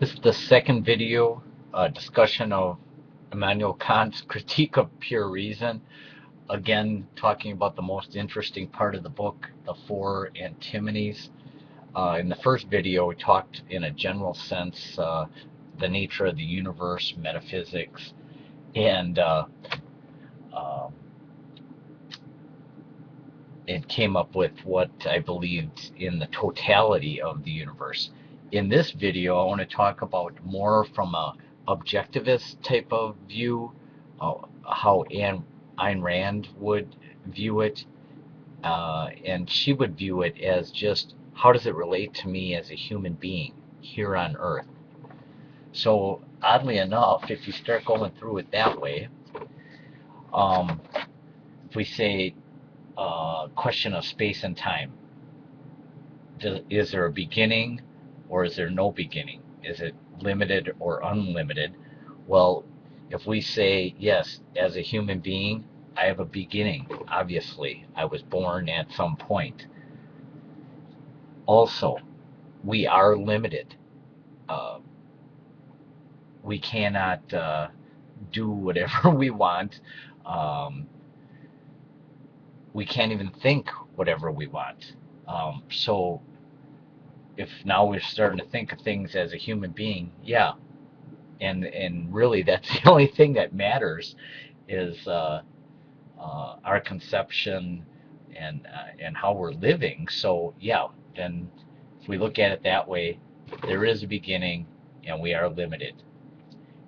This is the second video discussion of Immanuel Kant's Critique of Pure Reason. Again, talking about the most interesting part of the book, the four Antimonies. In the first video, we talked in a general sense the nature of the universe, metaphysics, and um, it came up with what I believed in the totality of the universe. In this video, I want to talk about more from a objectivist type of view, how Ayn Rand would view it, and she would view it as just how does it relate to me as a human being here on Earth. So oddly enough, if you start going through it that way, um, if we say question of space and time, is there a beginning or is there no beginning? Is it limited or unlimited? Well, if we say yes, as a human being, I have a beginning. Obviously, I was born at some point. Also, we are limited. Uh, we cannot do whatever we want. Um, we can't even think whatever we want. So if now we're starting to think of things as a human being, yeah, and really that's the only thing that matters is our conception and how we're living. So yeah, then if we look at it that way, there is a beginning and we are limited.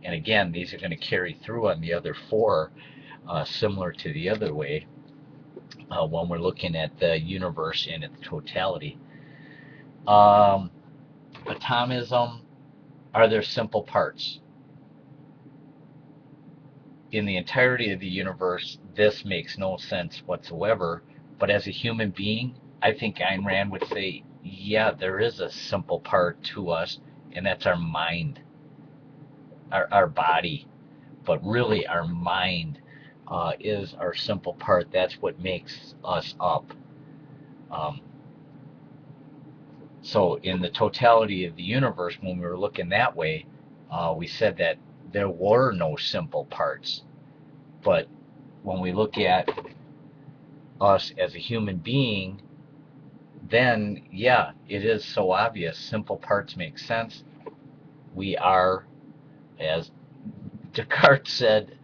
And again, these are going to carry through on the other four, similar to the other way, when we're looking at the universe in its totality. Um, Atomism, are there simple parts? In the entirety of the universe, this makes no sense whatsoever. But as a human being, I think Ayn Rand would say, yeah, there is a simple part to us, and that's our mind, our body. But really, our mind is our simple part. That's what makes us up. Um, so, in the totality of the universe, when we were looking that way, we said that there were no simple parts. But when we look at us as a human being, then yeah, it is so obvious. Simple parts make sense. We are, as Descartes said,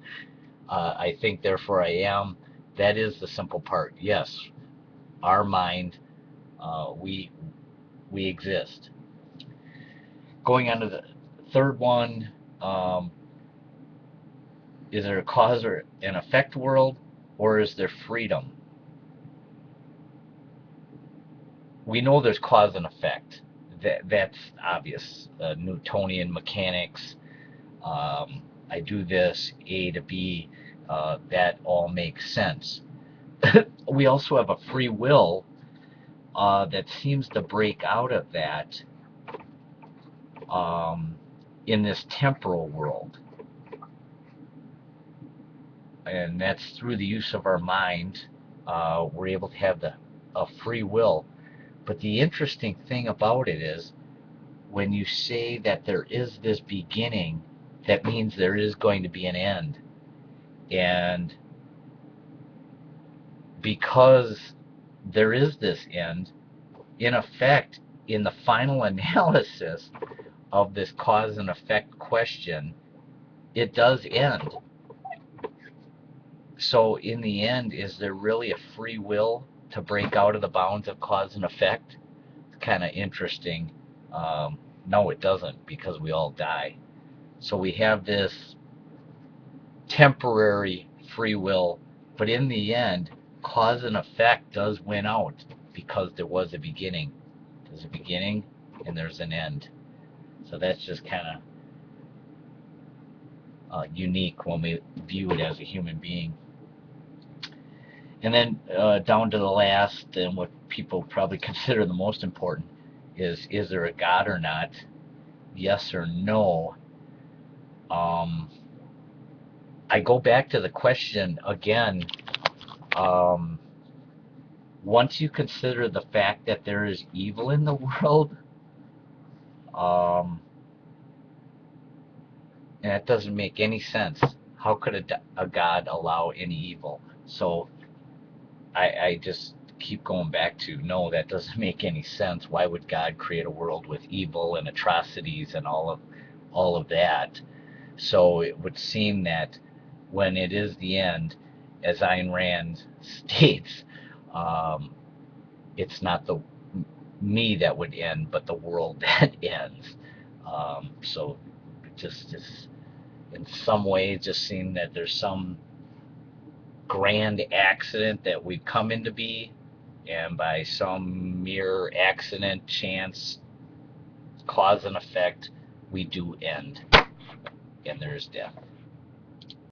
I think, therefore I am. That is the simple part. Yes, our mind, we exist. Going on to the third one, um, is there a cause or an effect world, or is there freedom? We know there's cause and effect. That's obvious. Newtonian mechanics. I do this, A to B. That all makes sense. We also have a free will that seems to break out of that um, in this temporal world. And that's through the use of our mind. We're able to have a free will. But the interesting thing about it is when you say that there is this beginning, that means there is going to be an end. And because there is this end, in effect, in the final analysis of this cause and effect question, it does end. So, in the end, is there really a free will to break out of the bounds of cause and effect? It's kind of interesting. No, it doesn't, because we all die. So, we have this temporary free will, but in the end, cause and effect does win out because there was a beginning. There's a beginning and there's an end. So that's just kind of unique when we view it as a human being. And then down to the last, and what people probably consider the most important, is there a God or not? Yes or no? Um, I go back to the question again. Um, Once you consider the fact that there is evil in the world, um, And that doesn't make any sense. How could a God allow any evil? So I just keep going back to no, that doesn't make any sense. Why would God create a world with evil and atrocities and all of that? So it would seem that when it is the end, as Ayn Rand states, um, it's not the me that would end, but the world that ends. So just in some ways, just seem that there's some grand accident that we've come into be, and by some mere accident, chance, cause and effect, we do end, and there's death.